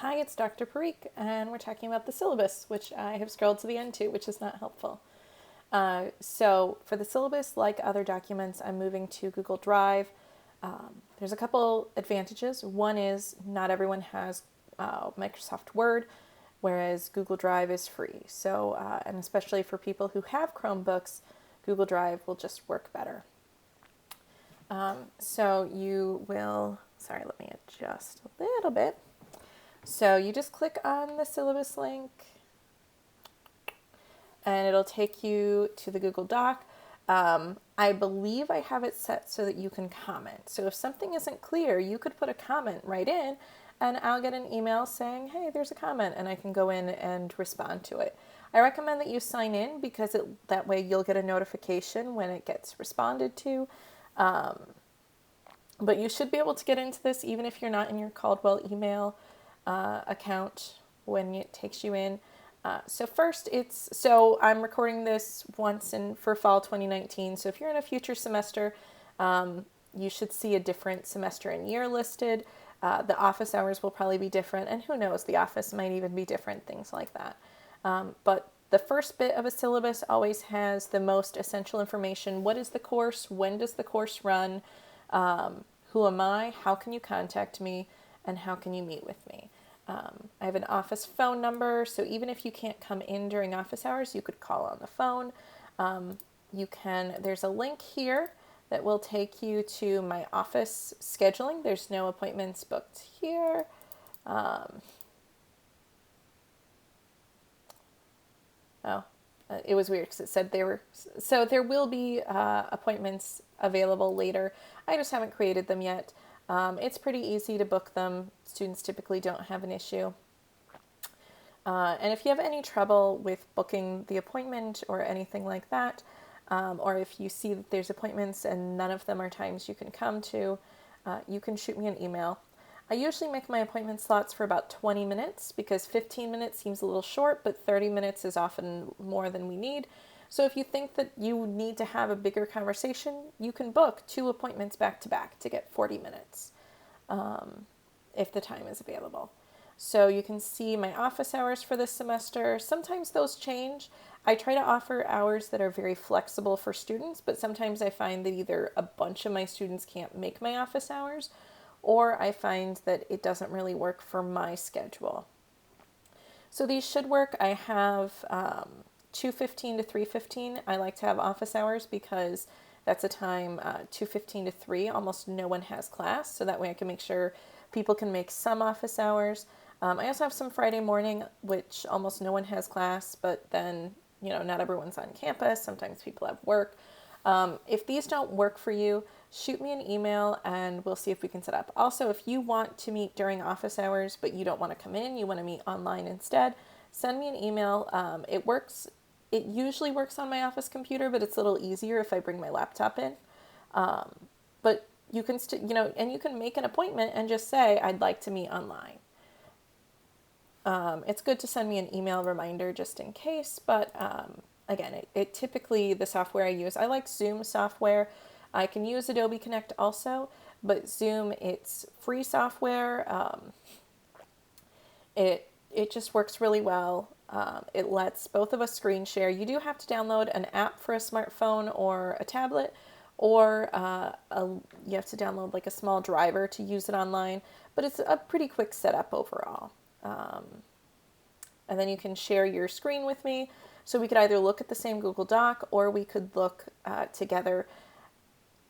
Hi, it's Dr. Parikh, and we're talking about the syllabus, which I have scrolled to the end to, which is not helpful. So for the syllabus, like other documents, I'm moving to Google Drive. There's a couple advantages. One is not everyone has Microsoft Word, whereas Google Drive is free. So, and especially for people who have Chromebooks, Google Drive will just work better. So you will, sorry, let me adjust a little bit. So you just click on the syllabus link and it'll take you to the Google Doc. I believe I have it set so that you can comment. So if something isn't clear, you could put a comment right in and I'll get an email saying, hey, there's a comment, and I can go in and respond to it. I recommend that you sign in because that way you'll get a notification when it gets responded to. But you should be able to get into this even if you're not in your Caldwell email account when it takes you in. So I'm recording this for fall 2019. So if you're in a future semester, you should see a different semester and year listed. The office hours will probably be different, and who knows, the office might even be different, things like that. But the first bit of a syllabus always has the most essential information. What is the course? When does the course run? Who am I? How can you contact me? And how can you meet with me? I have an office phone number, so even if you can't come in during office hours, you could call on the phone. There's a link here that will take you to my office scheduling. There's no appointments booked here. It was weird because it said so there will be appointments available later. I just haven't created them yet. It's pretty easy to book them. Students typically don't have an issue. And if you have any trouble with booking the appointment or anything like that, or if you see that there's appointments and none of them are times you can come to, you can shoot me an email. I usually make my appointment slots for about 20 minutes because 15 minutes seems a little short, but 30 minutes is often more than we need. So if you think that you need to have a bigger conversation, you can book 2 appointments back to back to get 40 minutes if the time is available. So you can see my office hours for this semester. Sometimes those change. I try to offer hours that are very flexible for students, but sometimes I find that either a bunch of my students can't make my office hours, or I find that it doesn't really work for my schedule. So these should work. I have 2:15 to 3:15. I like to have office hours because that's a time 2:15 to 3. Almost no one has class, so that way I can make sure people can make some office hours. I also have some Friday morning, which almost no one has class, but then, not everyone's on campus. Sometimes people have work. If these don't work for you, shoot me an email and we'll see if we can set up. Also, if you want to meet during office hours, but you don't want to come in, you want to meet online instead, send me an email. It usually works on my office computer, but it's a little easier if I bring my laptop in. But you can and you can make an appointment and just say, I'd like to meet online. It's good to send me an email reminder just in case, but again, it typically, the software I like Zoom software. I can use Adobe Connect also, but Zoom, it's free software. It just works really well. It lets both of us screen share. You do have to download an app for a smartphone or a tablet, or you have to download like a small driver to use it online, but it's a pretty quick setup overall. And then you can share your screen with me. So we could either look at the same Google Doc or we could look together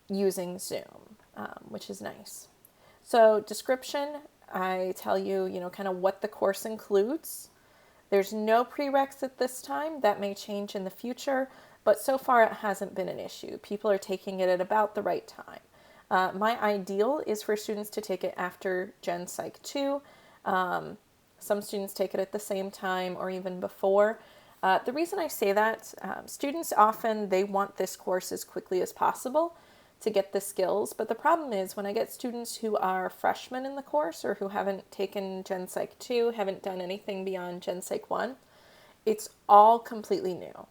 using Zoom, which is nice. So description, I tell you, kind of what the course includes. There's no prereqs at this time. That may change in the future, but so far it hasn't been an issue. People are taking it at about the right time. My ideal is for students to take it after Gen Psych 2. Some students take it at the same time or even before. The reason I say that, students often, they want this course as quickly as possible to get the skills, but the problem is when I get students who are freshmen in the course or who haven't taken Gen Psych 2, haven't done anything beyond Gen Psych 1, it's all completely new.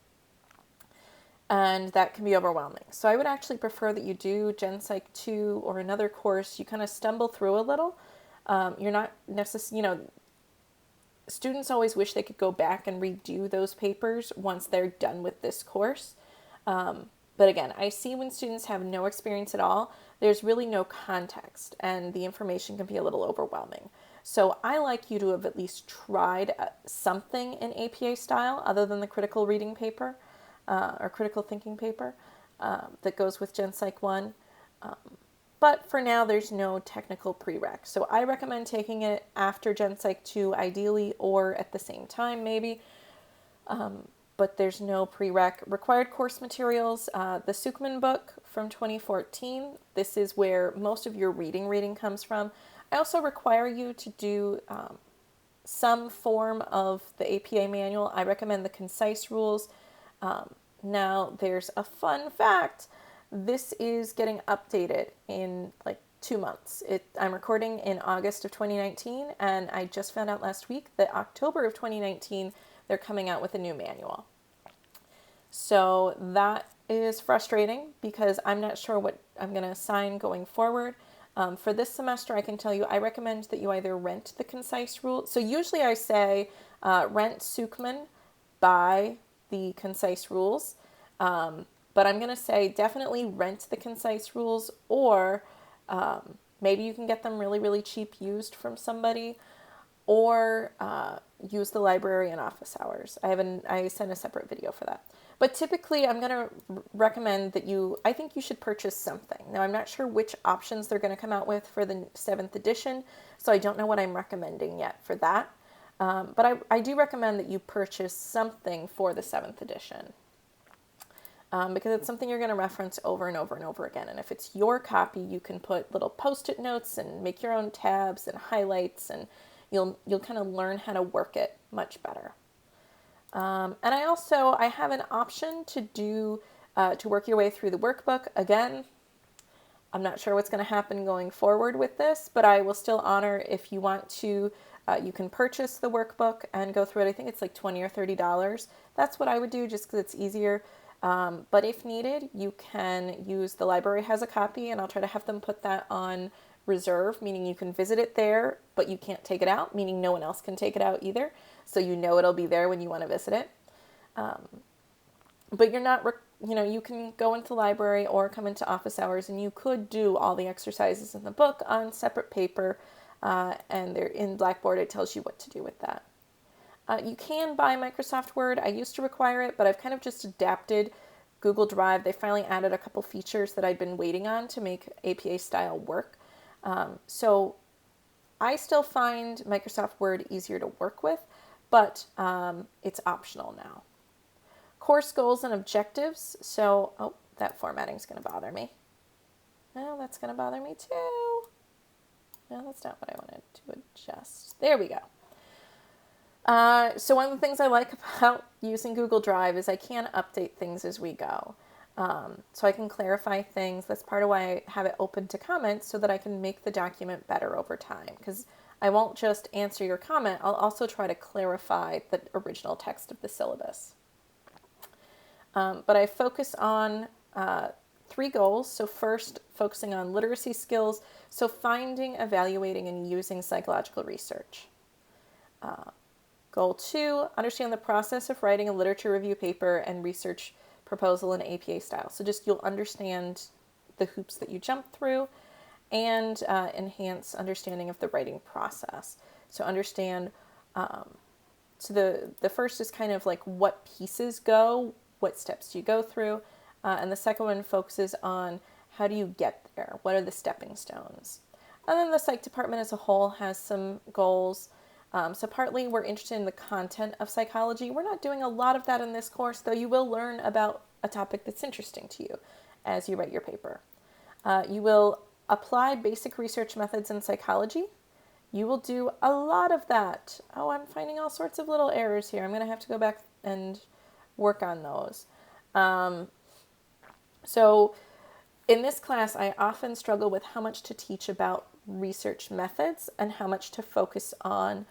And that can be overwhelming. So I would actually prefer that you do Gen Psych 2 or another course. You kind of stumble through a little. You're not necessarily, students always wish they could go back and redo those papers once they're done with this course. But again, I see when students have no experience at all, there's really no context and the information can be a little overwhelming. So I like you to have at least tried something in APA style other than the critical reading paper or critical thinking paper that goes with Gen Psych 1. But for now, there's no technical prereq. So I recommend taking it after Gen Psych 2 ideally, or at the same time maybe. But there's no prereq. Required course materials, the Suchman book from 2014. This is where most of your reading comes from. I also require you to do some form of the APA manual. I recommend the concise rules. Now, there's a fun fact. This is getting updated in like 2 months. I'm recording in August of 2019, and I just found out last week that October of 2019, they're coming out with a new manual. So that is frustrating because I'm not sure what I'm going to assign going forward. For this semester, I can tell you, I recommend that you either rent the concise rule. So usually I say rent Suchman, buy the concise rules. But I'm going to say definitely rent the concise rules, or maybe you can get them really, really cheap used from somebody, or use the library in office hours. I sent a separate video for that. But typically I'm going to recommend that I think you should purchase something. Now I'm not sure which options they're going to come out with for the 7th edition, so I don't know what I'm recommending yet for that. But I do recommend that you purchase something for the 7th edition. Because it's something you're going to reference over and over and over again. And if it's your copy, you can put little post-it notes and make your own tabs and highlights, and you'll kind of learn how to work it much better. And I have an option to work your way through the workbook. Again, I'm not sure what's going to happen going forward with this, but I will still honor if you want to. You can purchase the workbook and go through it. I think it's like $20 or $30. That's what I would do just because it's easier. But if needed, you can use the library has a copy, and I'll try to have them put that on reserve, meaning you can visit it there, but you can't take it out, meaning no one else can take it out either. So you know it'll be there when you want to visit it. But you're not, you can go into the library or come into office hours, and you could do all the exercises in the book on separate paper, and they're in Blackboard. It tells you what to do with that. You can buy Microsoft Word. I used to require it, but I've kind of just adapted Google Drive. They finally added a couple features that I'd been waiting on to make APA style work. So I still find Microsoft Word easier to work with, but it's optional now. Course goals and objectives. So, that formatting is going to bother me. No, that's going to bother me too. No, that's not what I wanted to adjust. There we go. So one of the things I like about using Google Drive is I can update things as we go. So I can clarify things. That's part of why I have it open to comments, so that I can make the document better over time. Because I won't just answer your comment. I'll also try to clarify the original text of the syllabus. But I focus on 3 goals. So first, focusing on literacy skills. So finding, evaluating, and using psychological research. Goal 2, understand the process of writing a literature review paper and research proposal in APA style. So just you'll understand the hoops that you jump through, and enhance understanding of the writing process. So understand, so the first is kind of like what pieces go, what steps do you go through, and the second one focuses on how do you get there, what are the stepping stones. And then the psych department as a whole has some goals. So partly we're interested in the content of psychology. We're not doing a lot of that in this course, though you will learn about a topic that's interesting to you as you write your paper. You will apply basic research methods in psychology. You will do a lot of that. Oh, I'm finding all sorts of little errors here. I'm going to have to go back and work on those. So in this class, I often struggle with how much to teach about research methods and how much to focus on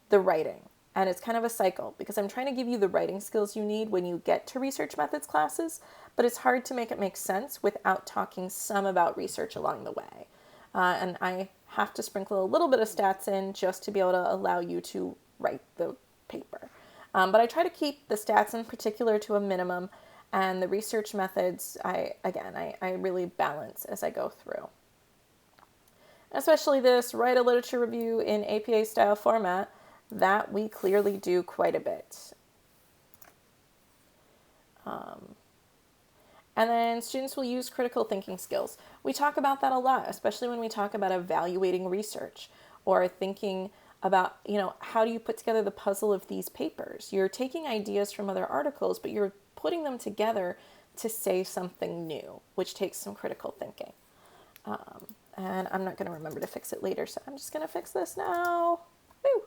the writing. And it's kind of a cycle because I'm trying to give you the writing skills you need when you get to research methods classes, but it's hard to make it make sense without talking some about research along the way. And I have to sprinkle a little bit of stats in just to be able to allow you to write the paper. But I try to keep the stats in particular to a minimum, and the research methods, I really balance as I go through. Especially this, write a literature review in APA style format, that we clearly do quite a bit. And then students will use critical thinking skills. We talk about that a lot, especially when we talk about evaluating research or thinking about, how do you put together the puzzle of these papers? You're taking ideas from other articles, but you're putting them together to say something new, which takes some critical thinking. And I'm not going to remember to fix it later, so I'm just going to fix this now. Woo!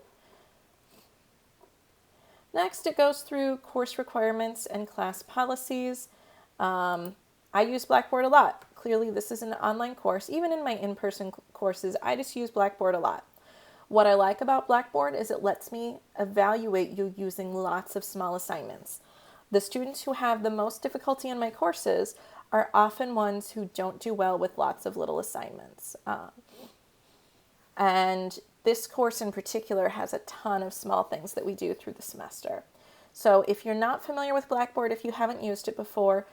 Next, it goes through course requirements and class policies. I use Blackboard a lot. Clearly, this is an online course. Even in my in-person courses, I just use Blackboard a lot. What I like about Blackboard is it lets me evaluate you using lots of small assignments. The students who have the most difficulty in my courses are often ones who don't do well with lots of little assignments. And this course in particular has a ton of small things that we do through the semester. So if you're not familiar with Blackboard, if you haven't used it before,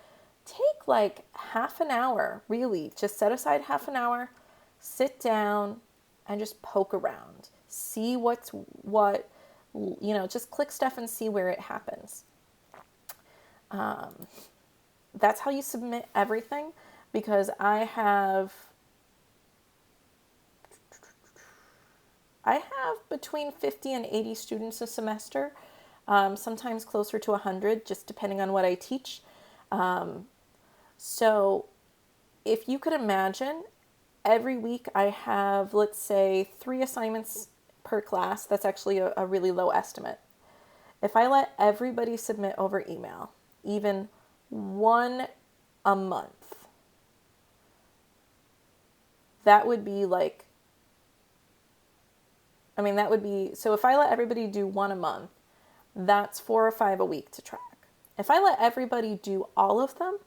take like half an hour, really. Just set aside half an hour, sit down, and just poke around. See what's what, just click stuff and see where it happens. That's how you submit everything, because I have between 50 and 80 students a semester, sometimes closer to 100, just depending on what I teach. So if you could imagine, every week I have, let's say, 3 assignments per class. That's actually a really low estimate. If I let everybody submit over email, even one a month, that would be so if I let everybody do one a month, that's 4 or 5 a week to track. If I let everybody do all of them,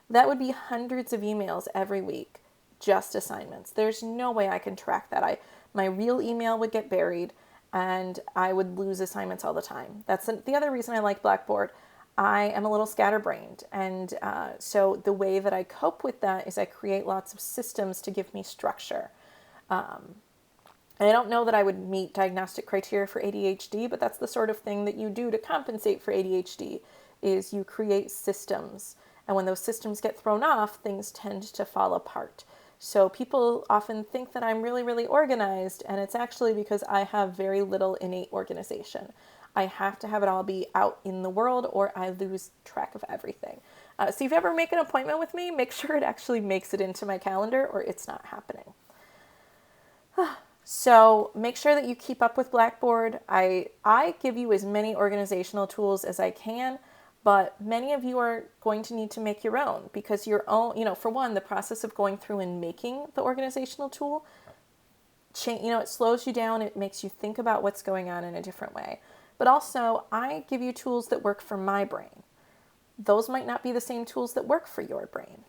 that would be hundreds of emails every week, just assignments. There's no way I can track that. My real email would get buried, and I would lose assignments all the time. That's the other reason I like Blackboard. I am a little scatterbrained, and so the way that I cope with that is I create lots of systems to give me structure. I don't know that I would meet diagnostic criteria for ADHD, but that's the sort of thing that you do to compensate for ADHD, is you create systems. And when those systems get thrown off, things tend to fall apart. So people often think that I'm really, really organized, and it's actually because I have very little innate organization. I have to have it all be out in the world, or I lose track of everything. So if you ever make an appointment with me, make sure it actually makes it into my calendar, or it's not happening. So make sure that you keep up with Blackboard. I give you as many organizational tools as I can, but many of you are going to need to make your own, because your own, for one, the process of going through and making the organizational tool, it slows you down. It makes you think about what's going on in a different way. But also, I give you tools that work for my brain. Those might not be the same tools that work for your brain.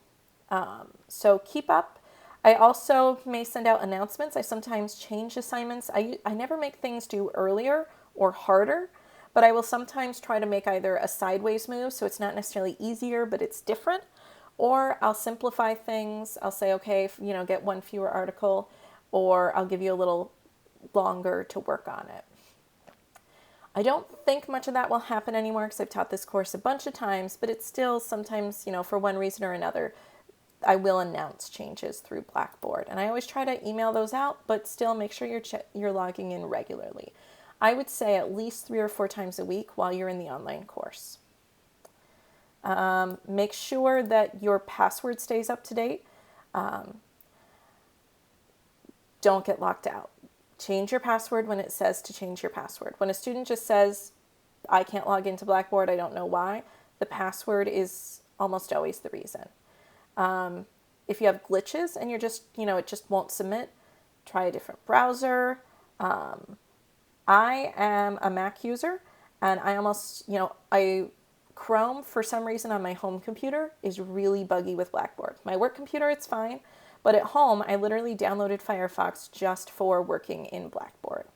So keep up. I also may send out announcements. I sometimes change assignments. I never make things due earlier or harder, but I will sometimes try to make either a sideways move, so it's not necessarily easier, but it's different, or I'll simplify things. I'll say, okay, get one fewer article, or I'll give you a little longer to work on it. I don't think much of that will happen anymore because I've taught this course a bunch of times, but it's still sometimes, for one reason or another, I will announce changes through Blackboard. And I always try to email those out, but still make sure you're logging in regularly. I would say at least 3 or 4 times a week while you're in the online course. Make sure that your password stays up to date. Don't get locked out. Change your password when it says to change your password. When a student just says, I can't log into Blackboard, I don't know why, the password is almost always the reason. If you have glitches and you're just, it just won't submit, try a different browser. I am a Mac user, and Chrome, for some reason on my home computer, is really buggy with Blackboard. My work computer, it's fine, but at home, I literally downloaded Firefox just for working in Blackboard.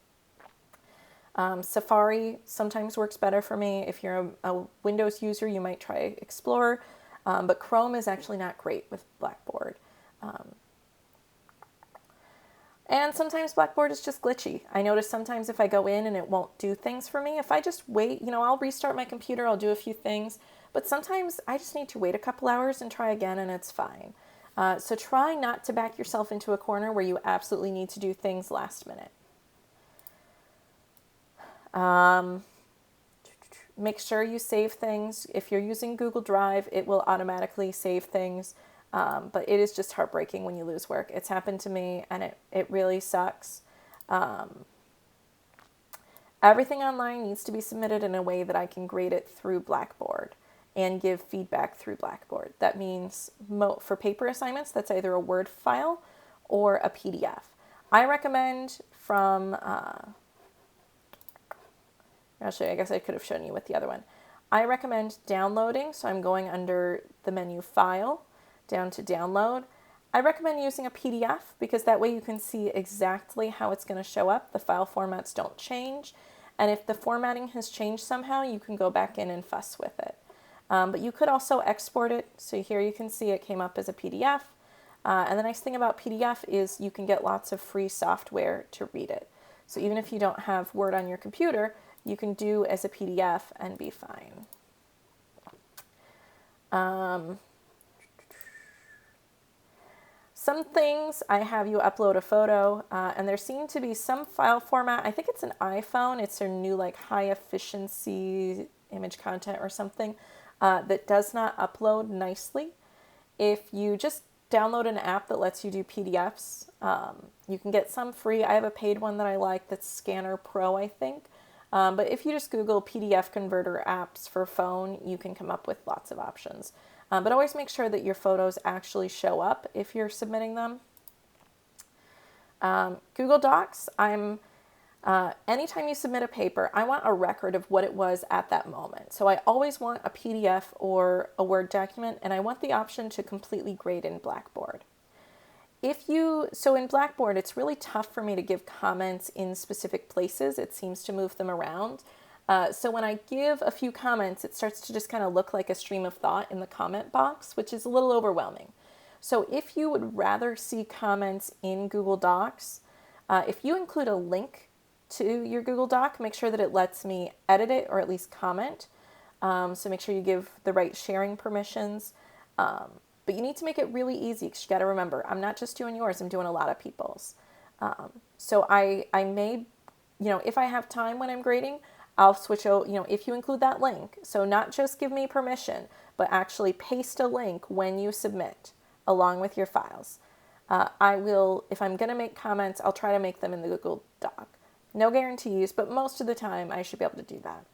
Safari sometimes works better for me. If you're a Windows user, you might try Explorer, but Chrome is actually not great with Blackboard. And sometimes Blackboard is just glitchy. I notice sometimes if I go in and it won't do things for me, if I just wait, I'll restart my computer, I'll do a few things, but sometimes I just need to wait a couple hours and try again and it's fine. So try not to back yourself into a corner where you absolutely need to do things last minute. Make sure you save things. If you're using Google Drive, it will automatically save things. But it is just heartbreaking when you lose work. It's happened to me and it really sucks. Everything online needs to be submitted in a way that I can grade it through Blackboard and give feedback through Blackboard. That means for paper assignments, that's either a Word file or a PDF. I recommend actually, I guess I could have shown you with the other one. I recommend downloading, so I'm going under the menu File, down to Download. I recommend using a PDF because that way you can see exactly how it's going to show up. The file formats don't change, and if the formatting has changed somehow, you can go back in and fuss with it. But you could also export it, so here you can see it came up as a PDF. And the nice thing about PDF is you can get lots of free software to read it. So even if you don't have Word on your computer, you can do as a PDF and be fine. Some things, I have you upload a photo, and there seem to be some file format, I think it's an iPhone, it's their new high efficiency image content or something, that does not upload nicely. If you just download an app that lets you do PDFs, you can get some free. I have a paid one that I like that's Scanner Pro, I think. But if you just Google PDF converter apps for phone, you can come up with lots of options. But always make sure that your photos actually show up if you're submitting them. Google Docs, anytime you submit a paper, I want a record of what it was at that moment. So I always want a PDF or a Word document, and I want the option to completely grade in Blackboard. So in Blackboard, it's really tough for me to give comments in specific places. It seems to move them around. So when I give a few comments, it starts to just kind of look like a stream of thought in the comment box, which is a little overwhelming. So if you would rather see comments in Google Docs, if you include a link to your Google Doc, make sure that it lets me edit it or at least comment. So make sure you give the right sharing permissions. But you need to make it really easy because you got to remember, I'm not just doing yours, I'm doing a lot of people's. So I may, if I have time when I'm grading, I'll switch over, if you include that link. So not just give me permission, but actually paste a link when you submit along with your files. I will, if I'm going to make comments, I'll try to make them in the Google Doc. No guarantees, but most of the time I should be able to do that.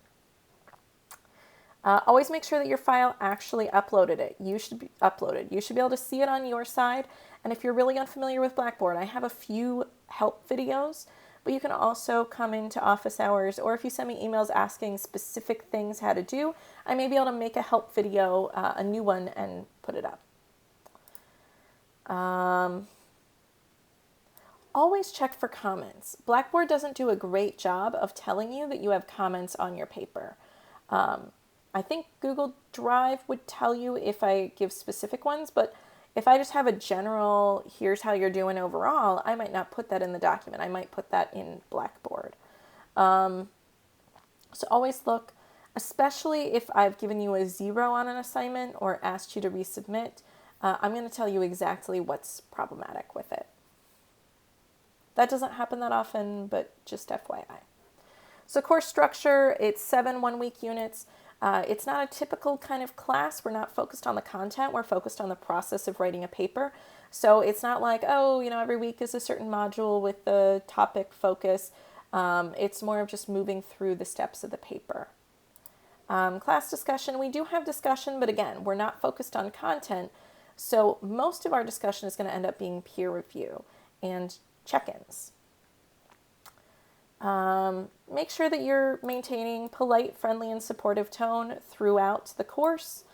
Always make sure that your file actually uploaded it. You should be uploaded. You should be able to see it on your side. And if you're really unfamiliar with Blackboard, I have a few help videos, but you can also come into office hours, or if you send me emails asking specific things how to do, I may be able to make a help video, a new one, and put it up. Always check for comments. Blackboard doesn't do a great job of telling you that you have comments on your paper. I think Google Drive would tell you if I give specific ones, but if I just have a general, here's how you're doing overall, I might not put that in the document. I might put that in Blackboard. So always look, especially if I've given you a 0 on an assignment or asked you to resubmit, I'm going to tell you exactly what's problematic with it. That doesn't happen that often, but just FYI. So course structure, it's 7 one-week units. It's not a typical kind of class. We're not focused on the content. We're focused on the process of writing a paper. So it's not like, every week is a certain module with the topic focus. It's more of just moving through the steps of the paper. Class discussion, we do have discussion, but again, we're not focused on content. So most of our discussion is going to end up being peer review and check-ins. Make sure that you're maintaining polite, friendly, and supportive tone throughout the course.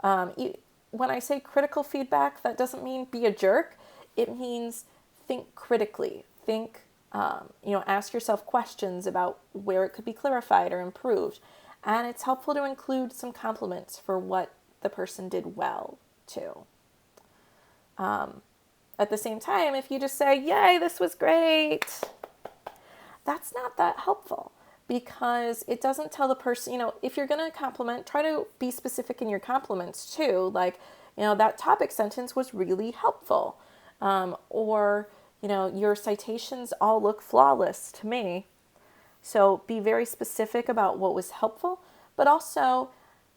When I say critical feedback, that doesn't mean be a jerk. It means think critically. Think Ask yourself questions about where it could be clarified or improved. And it's helpful to include some compliments for what the person did well, too. At the same time, if you just say, yay, this was great, that's not that helpful because it doesn't tell the person, if you're going to compliment, try to be specific in your compliments too. Like, that topic sentence was really helpful. Or, your citations all look flawless to me. So be very specific about what was helpful, but also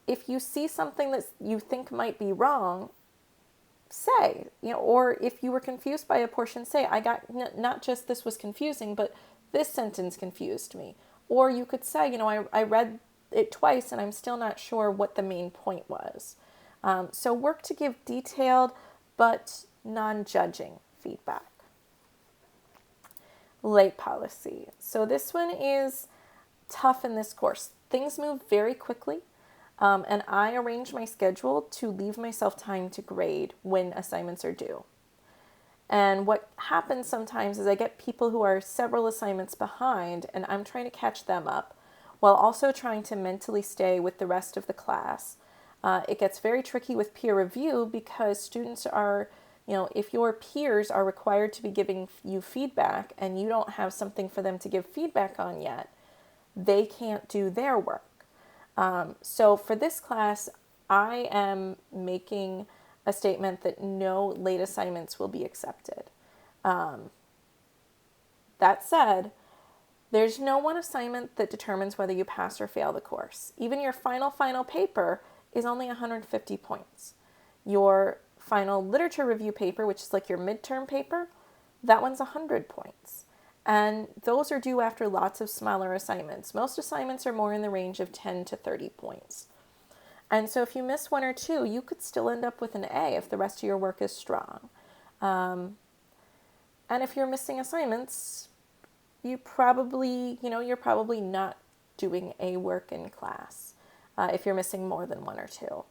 if you see something that you think might be wrong, say, or if you were confused by a portion, say, I got not just this was confusing, but this sentence confused me. Or you could say, I read it twice and I'm still not sure what the main point was. So work to give detailed but non-judging feedback. Late policy. So this one is tough in this course. Things move very quickly, and I arrange my schedule to leave myself time to grade when assignments are due. And what happens sometimes is I get people who are several assignments behind, and I'm trying to catch them up while also trying to mentally stay with the rest of the class. It gets very tricky with peer review because students are, if your peers are required to be giving you feedback and you don't have something for them to give feedback on yet, they can't do their work. So for this class, I am making a statement that no late assignments will be accepted. That said, there's no one assignment that determines whether you pass or fail the course. Even your final paper is only 150 points. Your final literature review paper, which is like your midterm paper, that one's 100 points. And those are due after lots of smaller assignments. Most assignments are more in the range of 10 to 30 points. And so if you miss one or two, you could still end up with an A if the rest of your work is strong. And if you're missing assignments, you're probably not doing A work in class if you're missing more than one or two.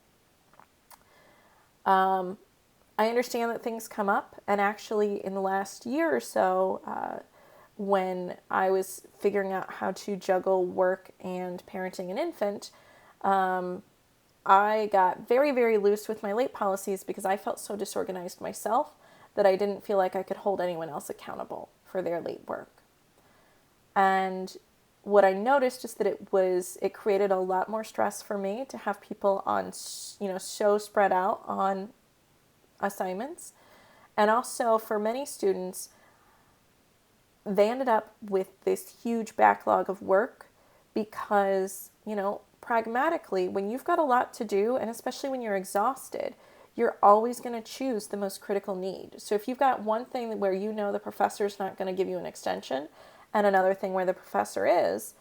I understand that things come up, and actually in the last year or so, when I was figuring out how to juggle work and parenting an infant, I got very, very loose with my late policies because I felt so disorganized myself that I didn't feel like I could hold anyone else accountable for their late work. And what I noticed is that it created a lot more stress for me to have people on, so spread out on assignments. And also for many students, they ended up with this huge backlog of work because, pragmatically, when you've got a lot to do, and especially when you're exhausted, you're always going to choose the most critical need. So if you've got one thing where the professor's not going to give you an extension and another thing where the professor is,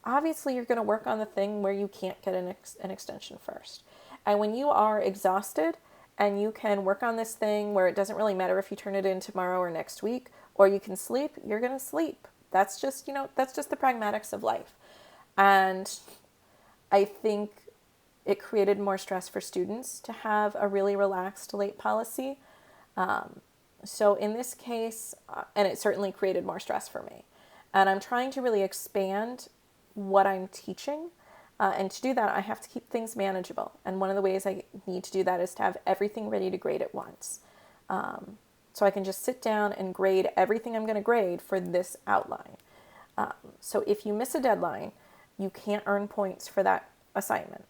obviously you're going to work on the thing where you can't get an extension first. And when you are exhausted and you can work on this thing where it doesn't really matter if you turn it in tomorrow or next week, or you can sleep, you're going to sleep. That's just the pragmatics of life. And I think it created more stress for students to have a really relaxed late policy. So in this case, and it certainly created more stress for me. And I'm trying to really expand what I'm teaching. And to do that, I have to keep things manageable. And one of the ways I need to do that is to have everything ready to grade at once. So I can just sit down and grade everything I'm going to grade for this outline. So if you miss a deadline, you can't earn points for that assignment.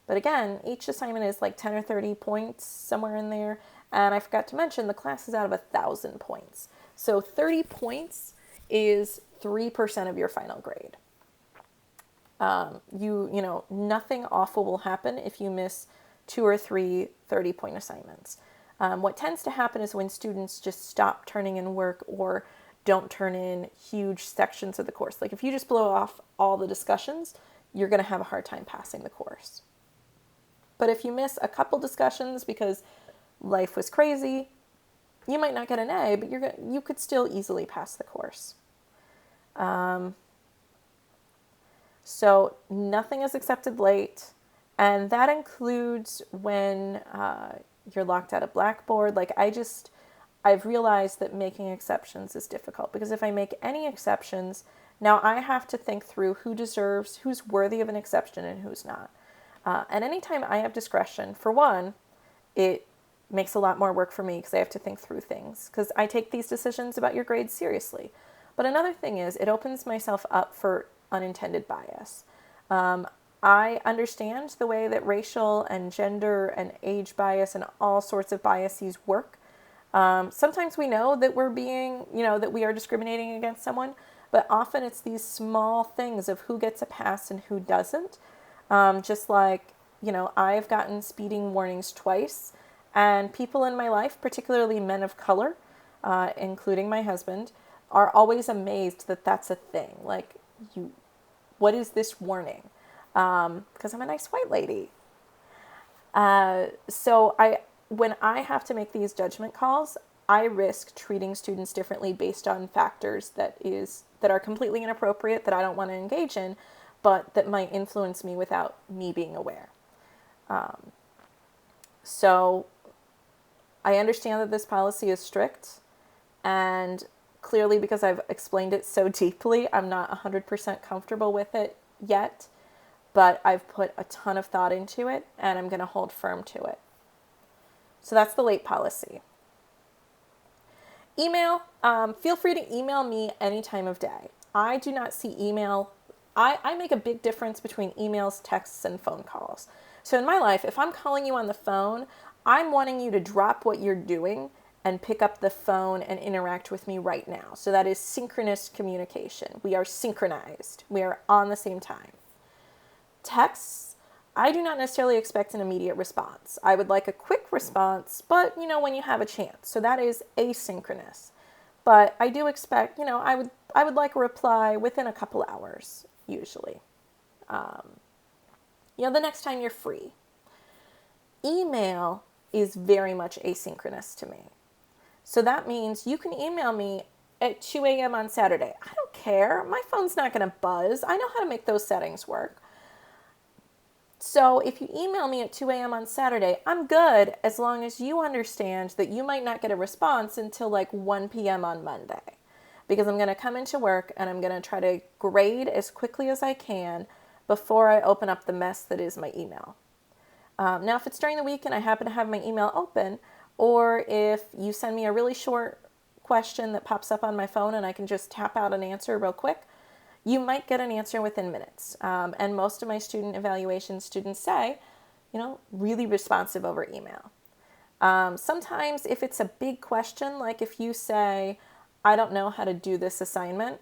But again, each assignment is like 10 or 30 points, somewhere in there. And I forgot to mention, the class is out of 1,000 points. So 30 points is 3% of your final grade. Nothing awful will happen if you miss 2 or 3 30-point assignments. What tends to happen is when students just stop turning in work or don't turn in huge sections of the course. Like if you just blow off all the discussions, you're going to have a hard time passing the course. But if you miss a couple discussions because life was crazy, you might not get an A, but you could still easily pass the course. So nothing is accepted late, and that includes when you're locked out of Blackboard. Like I've realized that making exceptions is difficult, because if I make any exceptions, now I have to think through who's worthy of an exception and who's not. And anytime I have discretion, for one, it makes a lot more work for me because I have to think through things, because I take these decisions about your grades seriously. But another thing is, it opens myself up for unintended bias. I understand the way that racial and gender and age bias and all sorts of biases work. Sometimes we know that that we are discriminating against someone, but often it's these small things of who gets a pass and who doesn't. Just like, I've gotten speeding warnings twice, and people in my life, particularly men of color, including my husband, are always amazed that that's a thing. Like, what is this warning? Because I'm a nice white lady. When I have to make these judgment calls, I risk treating students differently based on factors that are completely inappropriate, that I don't want to engage in, but that might influence me without me being aware. So I understand that this policy is strict, and clearly, because I've explained it so deeply, I'm not 100% comfortable with it yet, but I've put a ton of thought into it, and I'm going to hold firm to it. So that's the late policy. Email, feel free to email me any time of day. I do not see email. I make a big difference between emails, texts, and phone calls. So in my life, if I'm calling you on the phone, I'm wanting you to drop what you're doing and pick up the phone and interact with me right now. So that is synchronous communication. We are synchronized. We are on the same time. Texts, I do not necessarily expect an immediate response. I would like a quick response, but when you have a chance. So that is asynchronous. But I do expect, I would like a reply within a couple hours, usually. The next time you're free. Email is very much asynchronous to me. So that means you can email me at 2 a.m. on Saturday. I don't care. My phone's not going to buzz. I know how to make those settings work. So if you email me at 2 a.m. on Saturday, I'm good, as long as you understand that you might not get a response until like 1 p.m. on Monday. Because I'm going to come into work and I'm going to try to grade as quickly as I can before I open up the mess that is my email. Now, if it's during the week and I happen to have my email open, or if you send me a really short question that pops up on my phone and I can just tap out an answer real quick, you might get an answer within minutes. And most of my student evaluations, students say, really responsive over email. Sometimes if it's a big question, like if you say, I don't know how to do this assignment,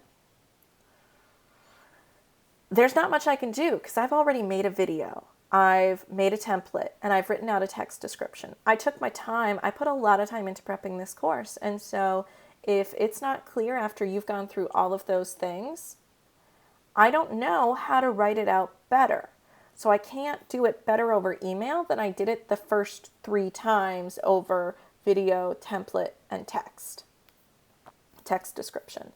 there's not much I can do because I've already made a video. I've made a template and I've written out a text description. I took my time. I put a lot of time into prepping this course. And so if it's not clear after you've gone through all of those things, I don't know how to write it out better. So I can't do it better over email than I did it the first 3 times over video, template, and text description.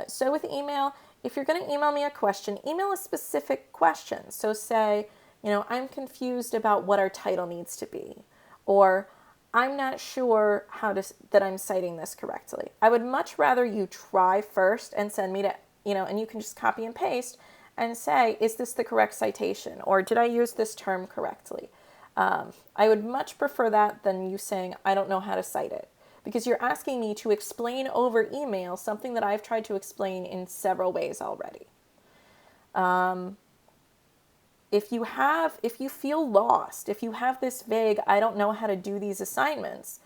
So with email, if you're going to email me a question, email a specific question. So say, I'm confused about what our title needs to be, or I'm not sure that I'm citing this correctly. I would much rather you try first and send me to, and you can just copy and paste and say, is this the correct citation? Or did I use this term correctly? I would much prefer that than you saying, I don't know how to cite it. Because you're asking me to explain over email something that I've tried to explain in several ways already. If you feel lost, if you have this vague, I don't know how to do these assignments,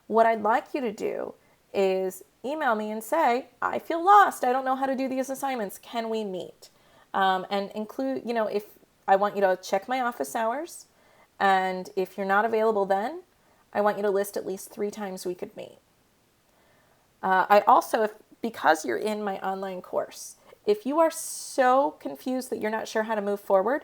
what I'd like you to do is email me and say, I feel lost. I don't know how to do these assignments. Can we meet? And include, if I want you to check my office hours, and if you're not available then, I want you to list at least 3 times we could meet. I also, because you're in my online course, if you are so confused that you're not sure how to move forward,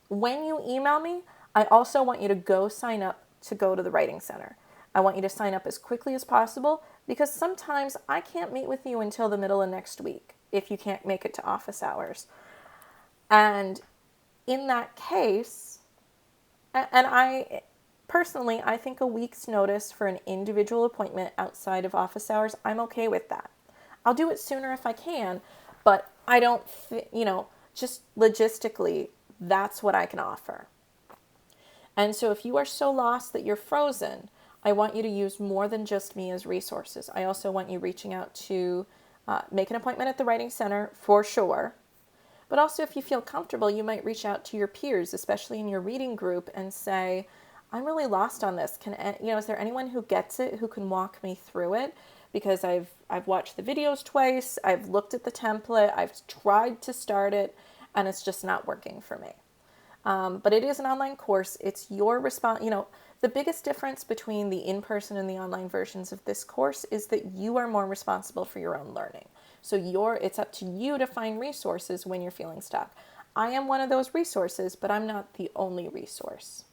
when you email me, I also want you to go sign up to go to the Writing Center. I want you to sign up as quickly as possible, because sometimes I can't meet with you until the middle of next week if you can't make it to office hours. And in that case, and Personally, I think a week's notice for an individual appointment outside of office hours, I'm okay with that. I'll do it sooner if I can, but I don't, just logistically, that's what I can offer. And so if you are so lost that you're frozen, I want you to use more than just me as resources. I also want you reaching out to make an appointment at the Writing Center for sure. But also, if you feel comfortable, you might reach out to your peers, especially in your reading group, and say, I'm really lost on this. Is there anyone who gets it, who can walk me through it? Because I've watched the videos twice, I've looked at the template, I've tried to start it, and it's just not working for me. But it is an online course. It's your response. The biggest difference between the in-person and the online versions of this course is that you are more responsible for your own learning. So it's up to you to find resources when you're feeling stuck. I am one of those resources, but I'm not the only resource.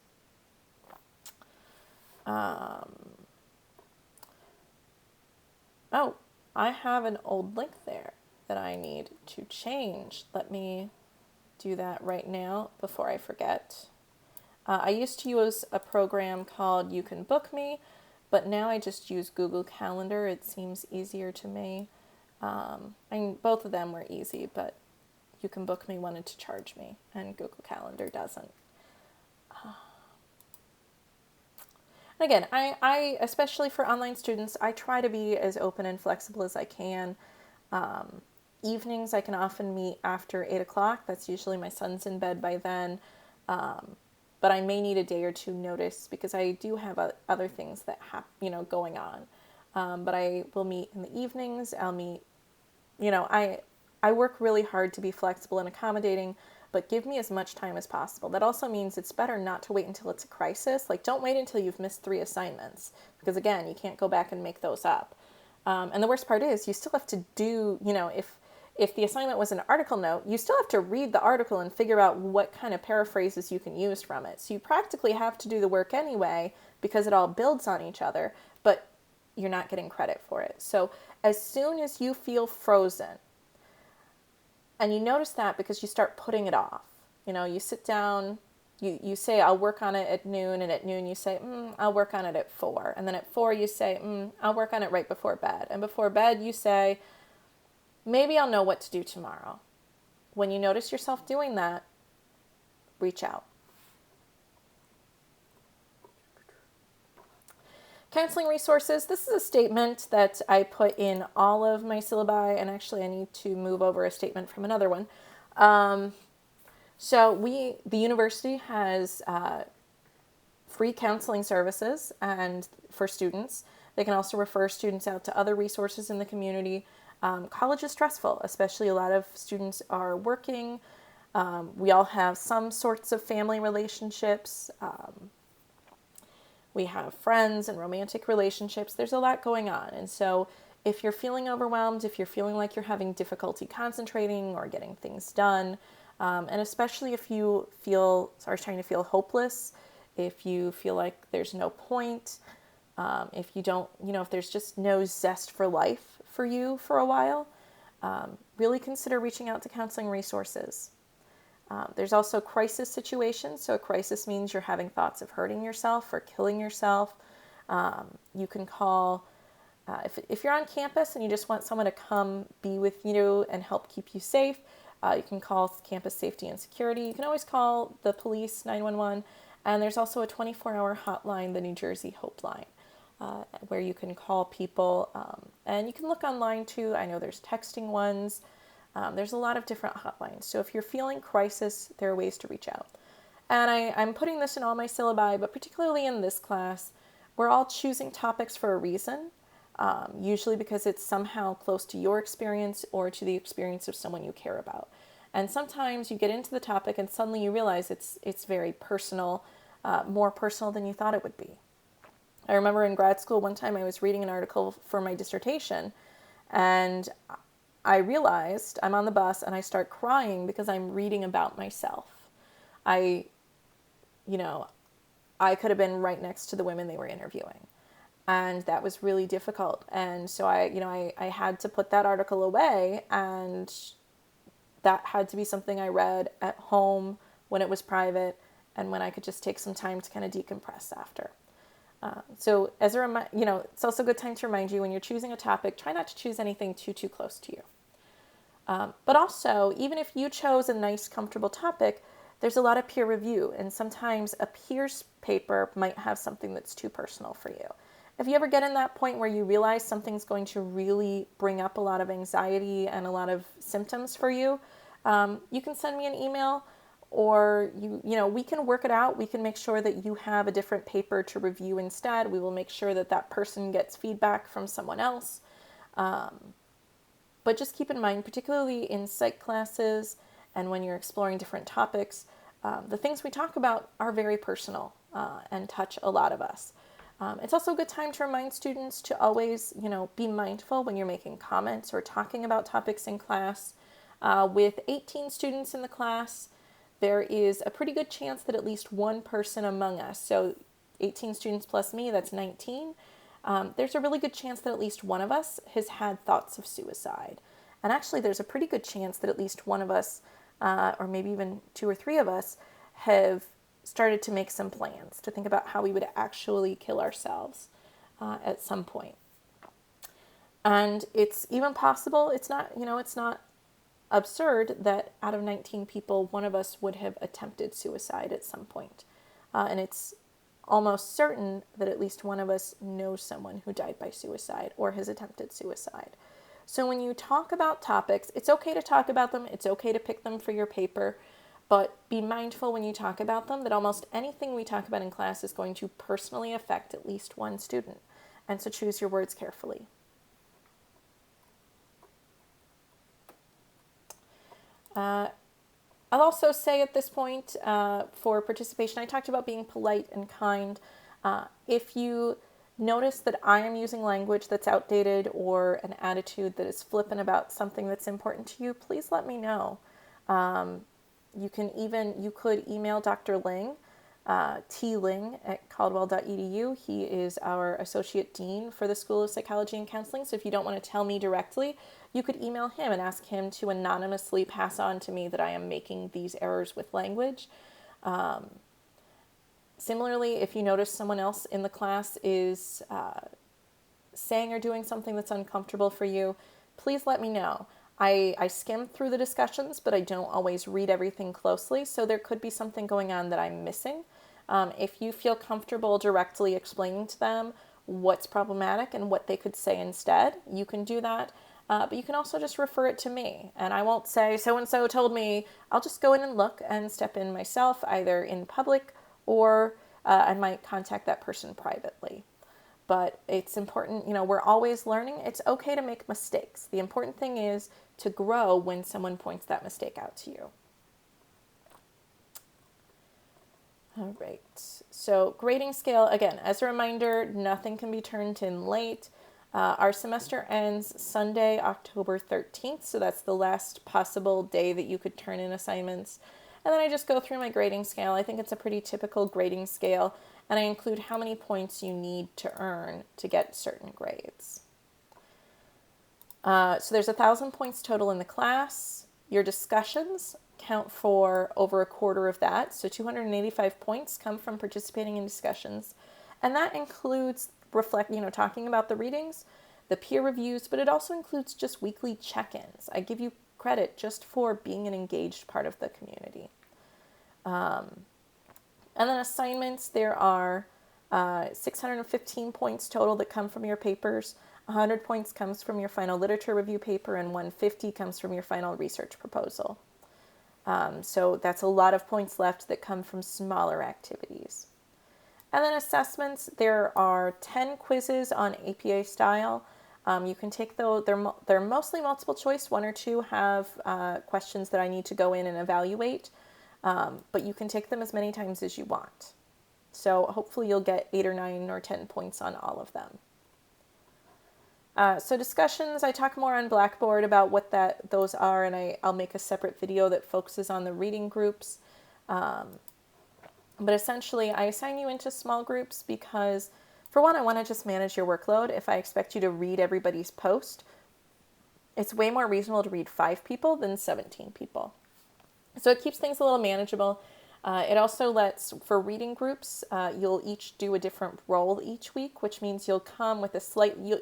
I have an old link there that I need to change. Let me do that right now before I forget. I used to use a program called You Can Book Me, but now I just use Google Calendar. It seems easier to me. Both of them were easy, but You Can Book Me wanted to charge me, and Google Calendar doesn't. Again, I especially for online students, I try to be as open and flexible as I can. Evenings, I can often meet after 8 o'clock. That's usually my son's in bed by then. But I may need a day or two notice because I do have other things that going on. But I will meet in the evenings. I'll meet, I work really hard to be flexible and accommodating, but give me as much time as possible. That also means it's better not to wait until it's a crisis. Like, don't wait until you've missed 3 assignments because, again, you can't go back and make those up. And the worst part is you still have to do, if the assignment was an article note, you still have to read the article and figure out what kind of paraphrases you can use from it. So you practically have to do the work anyway because it all builds on each other, but you're not getting credit for it. So as soon as you feel frozen, and you notice that because you start putting it off, you sit down, you say, I'll work on it at noon, and at noon you say, I'll work on it at 4. And then at 4 you say, I'll work on it right before bed. And before bed you say, maybe I'll know what to do tomorrow. When you notice yourself doing that, reach out. Counseling resources. This is a statement that I put in all of my syllabi, and actually I need to move over a statement from another one. The university has free counseling services and for students. They can also refer students out to other resources in the community. College is stressful, especially a lot of students are working. We all have some sorts of family relationships. We have friends and romantic relationships. There's a lot going on. And so if you're feeling overwhelmed, if you're feeling like you're having difficulty concentrating or getting things done, and especially if you are starting to feel hopeless, if you feel like there's no point, if you don't, if there's just no zest for life for you for a while, really consider reaching out to counseling resources. There's also crisis situations. So a crisis means you're having thoughts of hurting yourself or killing yourself. You can call, if you're on campus and you just want someone to come be with you and help keep you safe, you can call campus safety and security. You can always call the police, 911. And there's also a 24-hour hotline, the New Jersey Hope Line, where you can call people. And you can look online too. I know there's texting ones. There's a lot of different hotlines. So if you're feeling crisis, there are ways to reach out. And I'm putting this in all my syllabi, but particularly in this class, we're all choosing topics for a reason, usually because it's somehow close to your experience or to the experience of someone you care about. And sometimes you get into the topic and suddenly you realize it's very personal, more personal than you thought it would be. I remember in grad school, one time I was reading an article for my dissertation, and I realized I'm on the bus and I start crying because I'm reading about myself. I could have been right next to the women they were interviewing. And that was really difficult. And so I had to put that article away, and that had to be something I read at home when it was private and when I could just take some time to kind of decompress after. So as a it's also a good time to remind you when you're choosing a topic, try not to choose anything too close to you. But also, even if you chose a nice, comfortable topic, there's a lot of peer review, and sometimes a peer's paper might have something that's too personal for you. If you ever get in that point where you realize something's going to really bring up a lot of anxiety and a lot of symptoms for you, you can send me an email, or we can work it out. We can make sure that you have a different paper to review instead. We will make sure that that person gets feedback from someone else. But just keep in mind, particularly in psych classes and when you're exploring different topics, the things we talk about are very personal and touch a lot of us. It's also a good time to remind students to always, be mindful when you're making comments or talking about topics in class. With 18 students in the class, there is a pretty good chance that at least one person among us, so 18 students plus me, that's 19, there's a really good chance that at least one of us has had thoughts of suicide. And actually, there's a pretty good chance that at least one of us, or maybe even 2 or 3 of us, have started to make some plans to think about how we would actually kill ourselves at some point. And it's even possible, it's not absurd that out of 19 people, one of us would have attempted suicide at some point. And it's almost certain that at least one of us knows someone who died by suicide or has attempted suicide. So when you talk about topics, it's okay to talk about them. It's okay to pick them for your paper, but be mindful when you talk about them that almost anything we talk about in class is going to personally affect at least one student. And so choose your words carefully. I'll also say at this point, for participation, I talked about being polite and kind. If you notice that I am using language that's outdated or an attitude that is flippant about something that's important to you, please let me know. You could email Dr. Ling, tling at caldwell.edu. He is our Associate Dean for the School of Psychology and Counseling. So if you don't want to tell me directly, you could email him and ask him to anonymously pass on to me that I am making these errors with language. Similarly, if you notice someone else in the class is saying or doing something that's uncomfortable for you, please let me know. I skim through the discussions, but I don't always read everything closely, so there could be something going on that I'm missing. If you feel comfortable directly explaining to them what's problematic and what they could say instead, you can do that. But you can also just refer it to me, and I won't say so-and-so told me. I'll just go in and look and step in myself, either in public or I might contact that person privately. But it's important, we're always learning. It's okay to make mistakes. The important thing is to grow when someone points that mistake out to you. All right, so grading scale, again, as a reminder, nothing can be turned in late. Our semester ends Sunday, October 13th, so that's the last possible day that you could turn in assignments. And then I just go through my grading scale. I think it's a pretty typical grading scale, and I include how many points you need to earn to get certain grades. So there's 1,000 points total in the class. Your discussions count for over a quarter of that, so 285 points come from participating in discussions, and that includes talking about the readings, the peer reviews, but it also includes just weekly check-ins. I give you credit just for being an engaged part of the community. And then assignments, there are 615 points total that come from your papers. 100 points comes from your final literature review paper, and 150 comes from your final research proposal. So that's a lot of points left that come from smaller activities. And then assessments, there are 10 quizzes on APA style. You can take those, they're mostly multiple choice. 1 or 2 have questions that I need to go in and evaluate, but you can take them as many times as you want. So hopefully you'll get 8 or 9 or 10 points on all of them. So discussions, I talk more on Blackboard about what those are, and I'll make a separate video that focuses on the reading groups. But essentially, I assign you into small groups because, for one, I want to just manage your workload. If I expect you to read everybody's post, it's way more reasonable to read 5 people than 17 people. So it keeps things a little manageable. It also lets, for reading groups, you'll each do a different role each week, which means you'll come with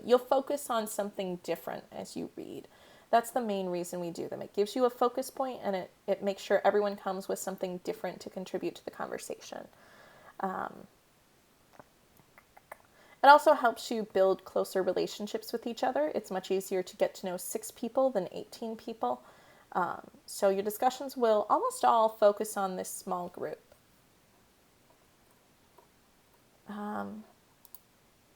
you'll focus on something different as you read. That's the main reason we do them. It gives you a focus point, and it makes sure everyone comes with something different to contribute to the conversation. It also helps you build closer relationships with each other. It's much easier to get to know 6 people than 18 people. So your discussions will almost all focus on this small group.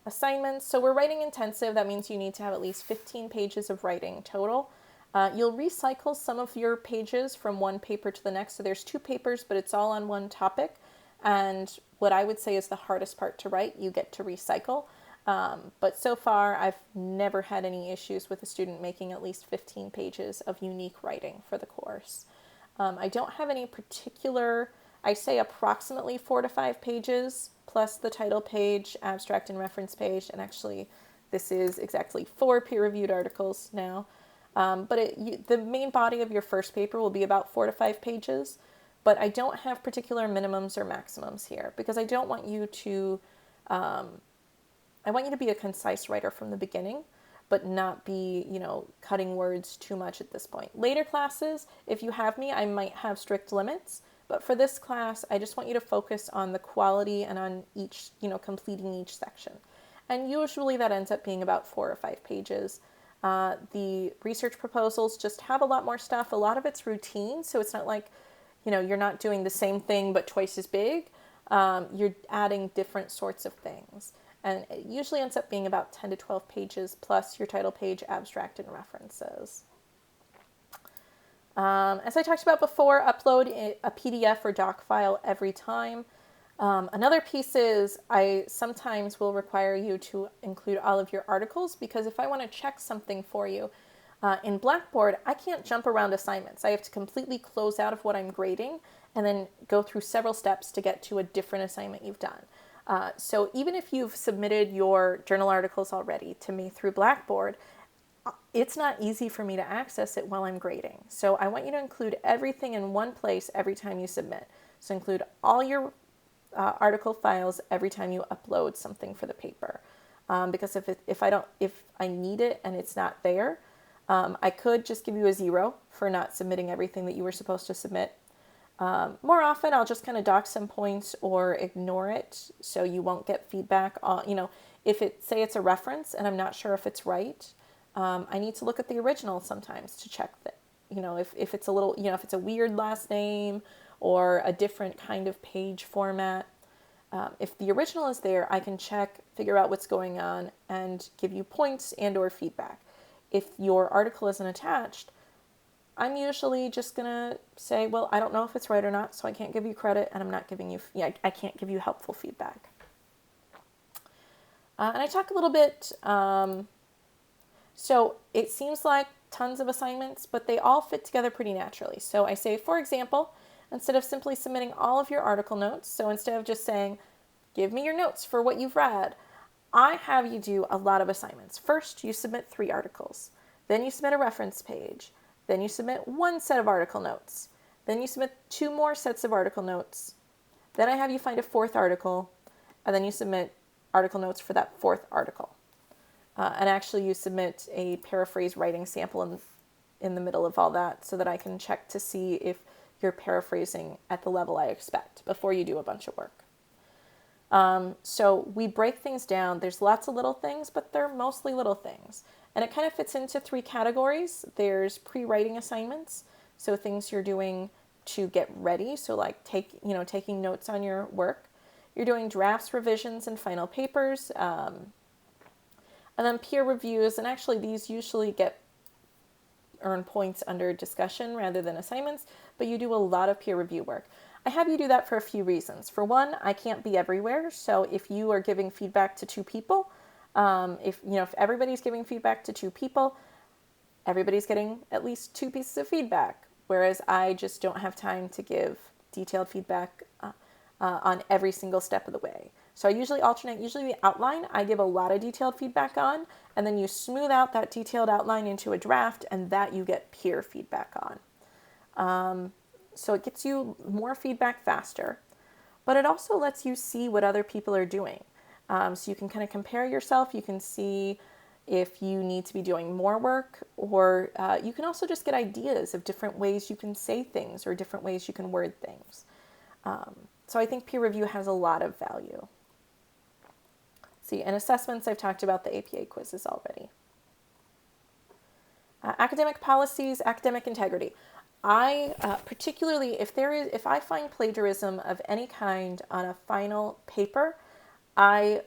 Assignments. So we're writing intensive. That means you need to have at least 15 pages of writing total. You'll recycle some of your pages from one paper to the next. So there's 2 papers, but it's all on one topic. And what I would say is the hardest part to write, you get to recycle. But so far, I've never had any issues with a student making at least 15 pages of unique writing for the course. I don't have any particular, I say approximately 4 to 5 pages, plus the title page, abstract and reference page, and actually this is exactly 4 peer-reviewed articles now. But the main body of your first paper will be about 4 to 5 pages, but I don't have particular minimums or maximums here because I don't want you to, I want you to be a concise writer from the beginning, but not be, cutting words too much at this point. Later classes, if you have me, I might have strict limits, but for this class, I just want you to focus on the quality and on each, completing each section. And usually that ends up being about 4 or 5 pages. The research proposals just have a lot more stuff. A lot of it's routine, so it's not like, you're not doing the same thing but twice as big. You're adding different sorts of things. And it usually ends up being about 10 to 12 pages plus your title page, abstract, and references. As I talked about before, upload a PDF or doc file every time. Another piece is I sometimes will require you to include all of your articles because if I want to check something for you in Blackboard, I can't jump around assignments. I have to completely close out of what I'm grading and then go through several steps to get to a different assignment you've done. So even if you've submitted your journal articles already to me through Blackboard, it's not easy for me to access it while I'm grading. So I want you to include everything in one place every time you submit. So include all your article files every time you upload something for the paper. Because if I need it and it's not there, I could just give you a 0 for not submitting everything that you were supposed to submit. More often, I'll just kind of dock some points or ignore it so you won't get feedback on, if say it's a reference and I'm not sure if it's right, I need to look at the original sometimes to check that, if it's a little, if it's a weird last name or a different kind of page format. If the original is there, I can check, figure out what's going on, and give you points and or feedback. If your article isn't attached, I'm usually just going to say, well, I don't know if it's right or not, so I can't give you credit, and I'm not giving you, I can't give you helpful feedback. And I talk a little bit, so it seems like tons of assignments, but they all fit together pretty naturally. So I say, for example, instead of simply submitting all of your article notes, so instead of just saying, give me your notes for what you've read, I have you do a lot of assignments. First, you submit 3 articles. Then you submit a reference page. Then you submit 1 set of article notes. Then you submit 2 more sets of article notes. Then I have you find a 4th article, and then you submit article notes for that 4th article. And actually you submit a paraphrase writing sample in the middle of all that so that I can check to see if you're paraphrasing at the level I expect before you do a bunch of work. So we break things down. There's lots of little things, but they're mostly little things. And it kind of fits into 3 categories. There's pre-writing assignments, so things you're doing to get ready, so like taking notes on your work. You're doing drafts, revisions, and final papers. And then peer reviews, and actually these usually earn points under discussion rather than assignments, but you do a lot of peer review work. I have you do that for a few reasons. For one, I can't be everywhere, so if you are giving feedback to 2 people, if everybody's giving feedback to 2 people, everybody's getting at least 2 pieces of feedback, whereas I just don't have time to give detailed feedback on every single step of the way. So I usually alternate. Usually the outline I give a lot of detailed feedback on, and then you smooth out that detailed outline into a draft, and that you get peer feedback on. So it gets you more feedback faster, but it also lets you see what other people are doing. So you can kind of compare yourself. You can see if you need to be doing more work, or you can also just get ideas of different ways you can say things or different ways you can word things. So I think peer review has a lot of value. See, in assessments, I've talked about the APA quizzes already. Academic policies, academic integrity. I particularly, if I find plagiarism of any kind on a final paper, I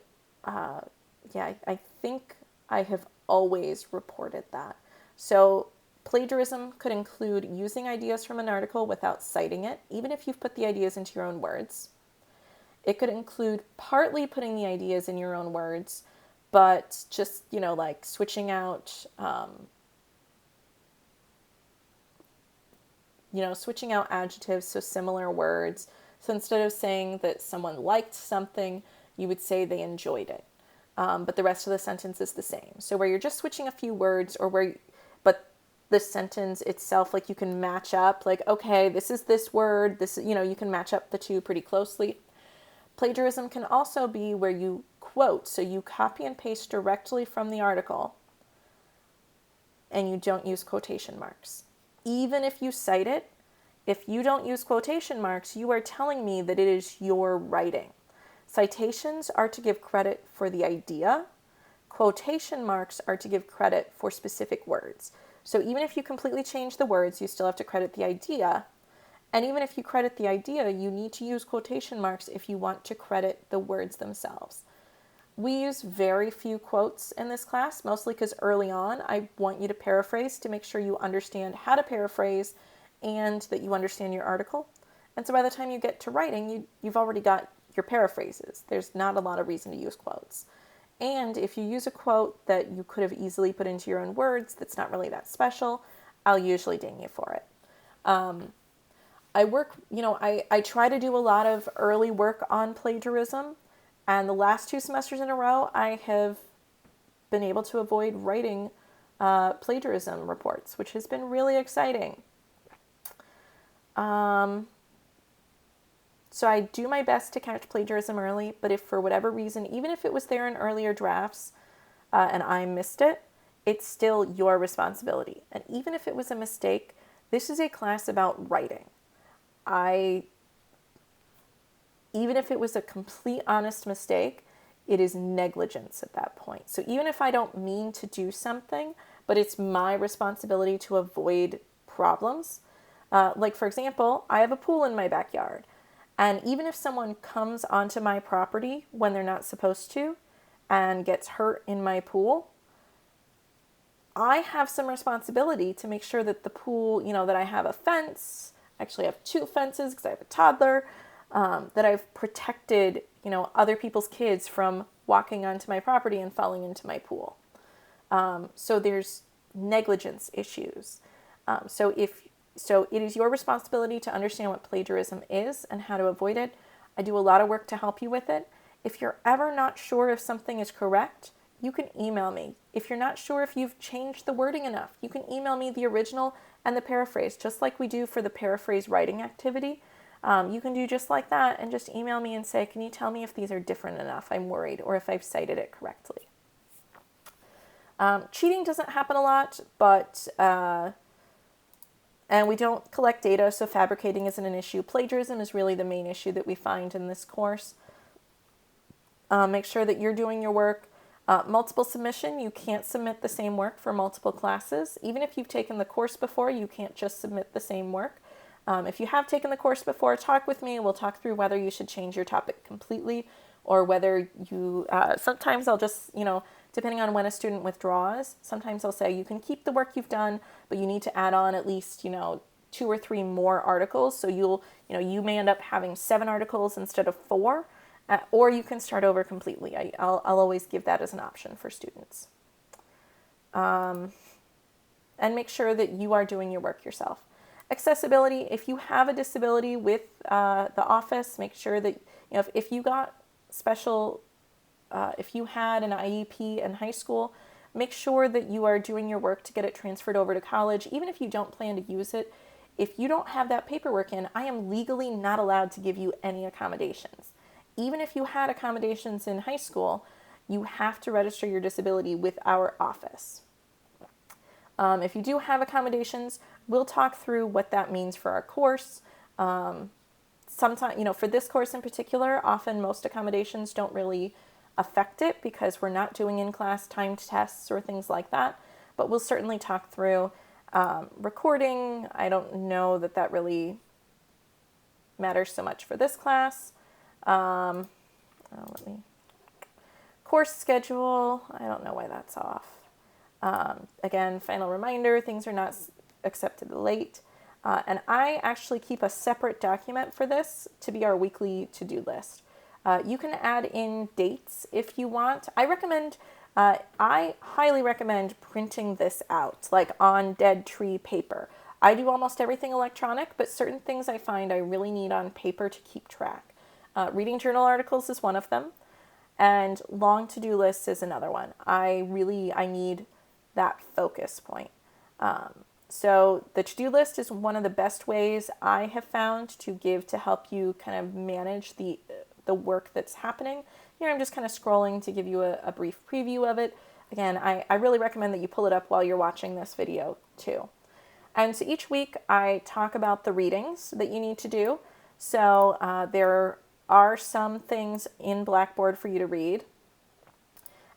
think I have always reported that. So plagiarism could include using ideas from an article without citing it, even if you've put the ideas into your own words. It could include partly putting the ideas in your own words, but just, like switching out, switching out adjectives, so similar words. So instead of saying that someone liked something, you would say they enjoyed it. But the rest of the sentence is the same. So where you're just switching a few words, but the sentence itself, like you can match up, like, okay, this is this word, you can match up the two pretty closely. Plagiarism can also be where you quote, so you copy and paste directly from the article and you don't use quotation marks. Even if you cite it, if you don't use quotation marks, you are telling me that it is your writing. Citations are to give credit for the idea. Quotation marks are to give credit for specific words. So even if you completely change the words, you still have to credit the idea. And even if you credit the idea, you need to use quotation marks if you want to credit the words themselves. We use very few quotes in this class, mostly because early on, I want you to paraphrase to make sure you understand how to paraphrase and that you understand your article. And so by the time you get to writing, you've already got your paraphrases. There's not a lot of reason to use quotes. And if you use a quote that you could have easily put into your own words that's not really that special, I'll usually ding you for it. I try to do a lot of early work on plagiarism, and the last 2 semesters in a row, I have been able to avoid writing plagiarism reports, which has been really exciting. So I do my best to catch plagiarism early, but if for whatever reason, even if it was there in earlier drafts and I missed it, it's still your responsibility. And even if it was a mistake, this is a class about writing. Even if it was a complete honest mistake, it is negligence at that point. So even if I don't mean to do something, but it's my responsibility to avoid problems. Like for example, I have a pool in my backyard. And even if someone comes onto my property when they're not supposed to and gets hurt in my pool, I have some responsibility to make sure that the pool, that I have a fence. Actually, I have 2 fences because I have a toddler, that I've protected, other people's kids from walking onto my property and falling into my pool. So there's negligence issues. So it is your responsibility to understand what plagiarism is and how to avoid it. I do a lot of work to help you with it. If you're ever not sure if something is correct, you can email me. If you're not sure if you've changed the wording enough, you can email me the original and the paraphrase, just like we do for the paraphrase writing activity. You can do just like that and just email me and say, can you tell me if these are different enough? I'm worried, or if I've cited it correctly. Cheating doesn't happen a lot, but and we don't collect data, so fabricating isn't an issue. Plagiarism is really the main issue that we find in this course. Make sure that you're doing your work. Multiple submission, you can't submit the same work for multiple classes. Even if you've taken the course before, you can't just submit the same work. If you have taken the course before, talk with me. We'll talk through whether you should change your topic completely or whether you, sometimes I'll just, depending on when a student withdraws, sometimes I'll say you can keep the work you've done, but you need to add on at least, 2 or 3 more articles. So you may end up having 7 articles instead of 4, or you can start over completely. I'll always give that as an option for students. And make sure that you are doing your work yourself. Accessibility, if you have a disability with the office, make sure that, if you got special, if you had an IEP in high school, make sure that you are doing your work to get it transferred over to college. Even if you don't plan to use it, If you don't have that paperwork in, I am legally not allowed to give you any accommodations. Even if you had accommodations in high school, you have to register your disability with our office. If you do have accommodations, we'll talk through what that means for our course. Sometimes, for this course in particular, often most accommodations don't really affect it because we're not doing in-class timed tests or things like that. But we'll certainly talk through recording. I don't know that really matters so much for this class. Course schedule. I don't know why that's off. Again, final reminder, things are not accepted late. And I actually keep a separate document for this to be our weekly to-do list. You can add in dates if you want. I highly recommend printing this out, like on dead tree paper. I do almost everything electronic, but certain things I find I really need on paper to keep track. Reading journal articles is one of them, and long to-do lists is another one. I need that focus point. So the to-do list is one of the best ways I have found to help you kind of manage the work that's happening. Here I'm just kind of scrolling to give you a brief preview of it. Again, I really recommend that you pull it up while you're watching this video too. And so each week I talk about the readings that you need to do. So there are some things in Blackboard for you to read.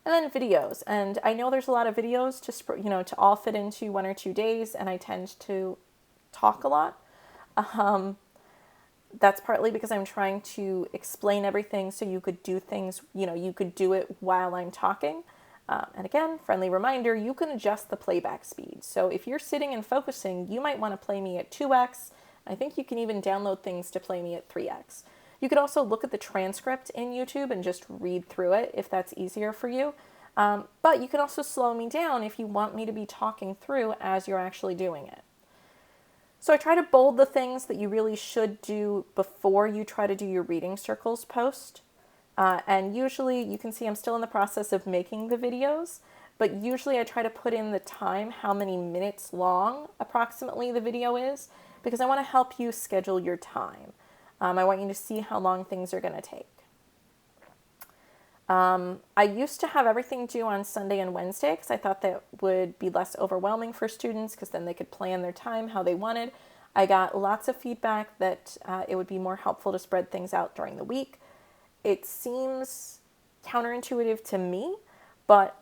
And then videos. And I know there's a lot of videos to all fit into 1 or 2 days, and I tend to talk a lot. That's partly because I'm trying to explain everything so you could do things, you could do it while I'm talking. And again, friendly reminder, you can adjust the playback speed. So if you're sitting and focusing, you might want to play me at 2x. I think you can even download things to play me at 3x. You could also look at the transcript in YouTube and just read through it if that's easier for you. But you can also slow me down if you want me to be talking through as you're actually doing it. So I try to bold the things that you really should do before you try to do your reading circles post. And usually you can see I'm still in the process of making the videos, but usually I try to put in the time, how many minutes long approximately the video is, because I want to help you schedule your time. I want you to see how long things are going to take. I used to have everything due on Sunday and Wednesday because I thought that would be less overwhelming for students because then they could plan their time how they wanted. I got lots of feedback that it would be more helpful to spread things out during the week. It seems counterintuitive to me, but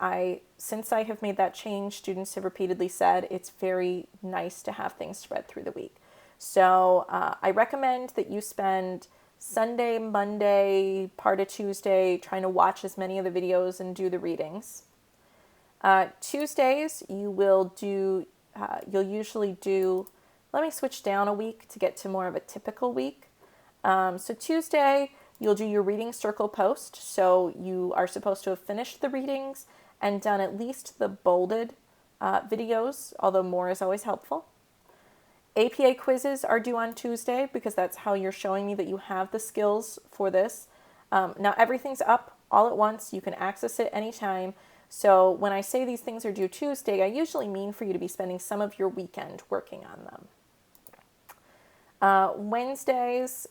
since I have made that change, students have repeatedly said it's very nice to have things spread through the week. So I recommend that you spend Sunday, Monday, part of Tuesday trying to watch as many of the videos and do the readings. Tuesdays you'll usually do, let me switch down a week to get to more of a typical week. So Tuesday you'll do your reading circle post. So you are supposed to have finished the readings and done at least the bolded videos, although more is always helpful. APA quizzes are due on Tuesday because that's how you're showing me that you have the skills for this. Now everything's up all at once. You can access it anytime. So when I say these things are due Tuesday, I usually mean for you to be spending some of your weekend working on them. Wednesdays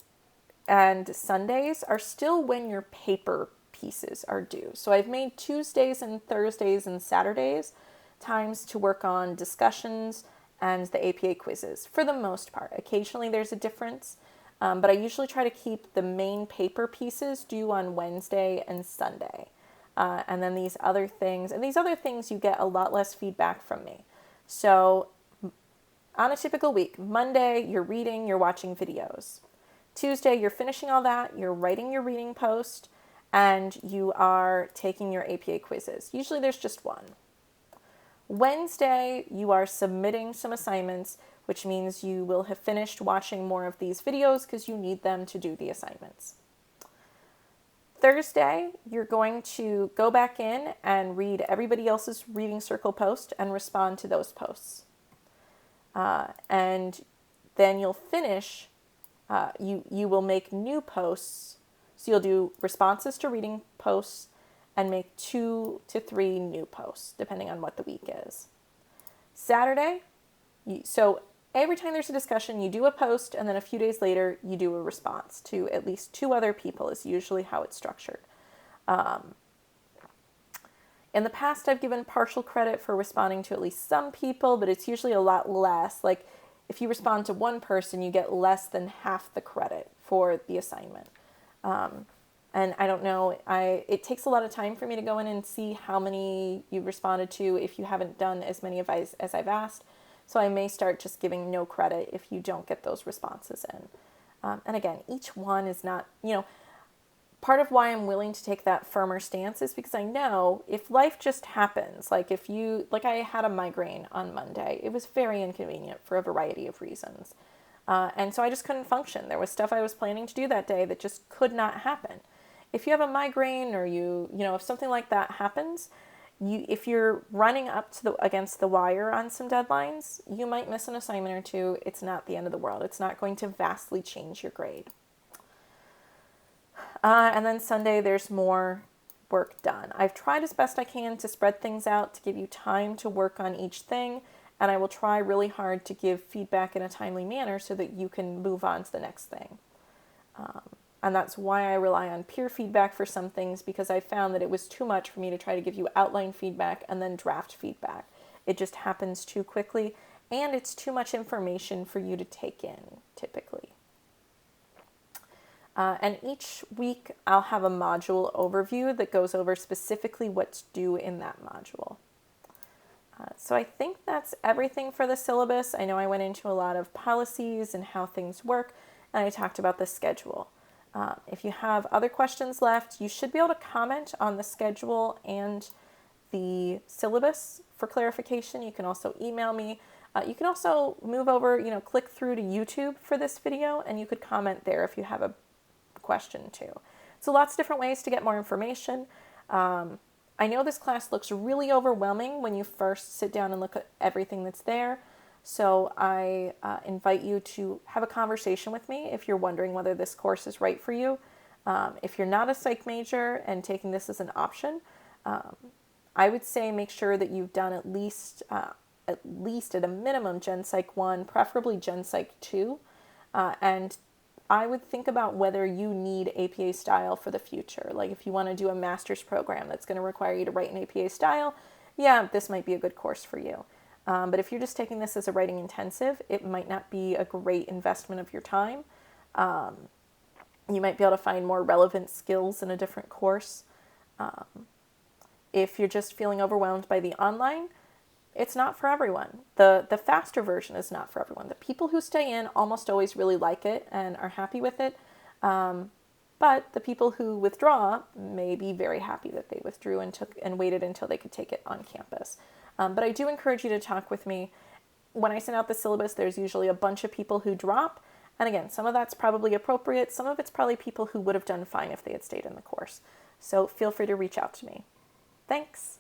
and Sundays are still when your paper pieces are due. So I've made Tuesdays and Thursdays and Saturdays times to work on discussions and the APA quizzes for the most part. Occasionally there's a difference, but I usually try to keep the main paper pieces due on Wednesday and Sunday. And then these other things you get a lot less feedback from me. So on a typical week, Monday, you're reading, you're watching videos. Tuesday, you're finishing all that, you're writing your reading post, and you are taking your APA quizzes. Usually there's just one. Wednesday, you are submitting some assignments, which means you will have finished watching more of these videos because you need them to do the assignments. Thursday, you're going to go back in and read everybody else's reading circle post and respond to those posts. And then you'll finish, you will make new posts. So you'll do responses to reading posts and make 2 to 3 new posts, depending on what the week is. Saturday, so every time there's a discussion, you do a post, and then a few days later, you do a response to at least 2 other people is usually how it's structured. In the past, I've given partial credit for responding to at least some people, but it's usually a lot less. Like, if you respond to one person, you get less than half the credit for the assignment. And I don't know, it takes a lot of time for me to go in and see how many you responded to if you haven't done as many as I've asked. So I may start just giving no credit if you don't get those responses in. And again, each one is not, part of why I'm willing to take that firmer stance is because I know if life just happens, like I had a migraine on Monday, it was very inconvenient for a variety of reasons. And so I just couldn't function. There was stuff I was planning to do that day that just could not happen. If you have a migraine or if something like that happens, if you're running up to against the wire on some deadlines, you might miss an assignment or two. It's not the end of the world. It's not going to vastly change your grade. And then Sunday, there's more work done. I've tried as best I can to spread things out to give you time to work on each thing, and I will try really hard to give feedback in a timely manner so that you can move on to the next thing. And that's why I rely on peer feedback for some things, because I found that it was too much for me to try to give you outline feedback and then draft feedback. It just happens too quickly, and it's too much information for you to take in, typically. And each week I'll have a module overview that goes over specifically what's due in that module. So I think that's everything for the syllabus. I know I went into a lot of policies and how things work, and I talked about the schedule. If you have other questions left, you should be able to comment on the schedule and the syllabus for clarification. You can also email me. You can also move over, click through to YouTube for this video, and you could comment there if you have a question too. So lots of different ways to get more information. I know this class looks really overwhelming when you first sit down and look at everything that's there. So I invite you to have a conversation with me if you're wondering whether this course is right for you. If you're not a psych major and taking this as an option, I would say make sure that you've done at least at a minimum Gen Psych 1, preferably Gen Psych 2, and I would think about whether you need APA style for the future. Like if you want to do a master's program that's going to require you to write an APA style, yeah, this might be a good course for you. But if you're just taking this as a writing intensive, it might not be a great investment of your time. You might be able to find more relevant skills in a different course. If you're just feeling overwhelmed by the online, it's not for everyone. The faster version is not for everyone. The people who stay in almost always really like it and are happy with it. But the people who withdraw may be very happy that they withdrew and waited until they could take it on campus. But I do encourage you to talk with me. When I send out the syllabus, there's usually a bunch of people who drop. And again, some of that's probably appropriate. Some of it's probably people who would have done fine if they had stayed in the course. So feel free to reach out to me. Thanks.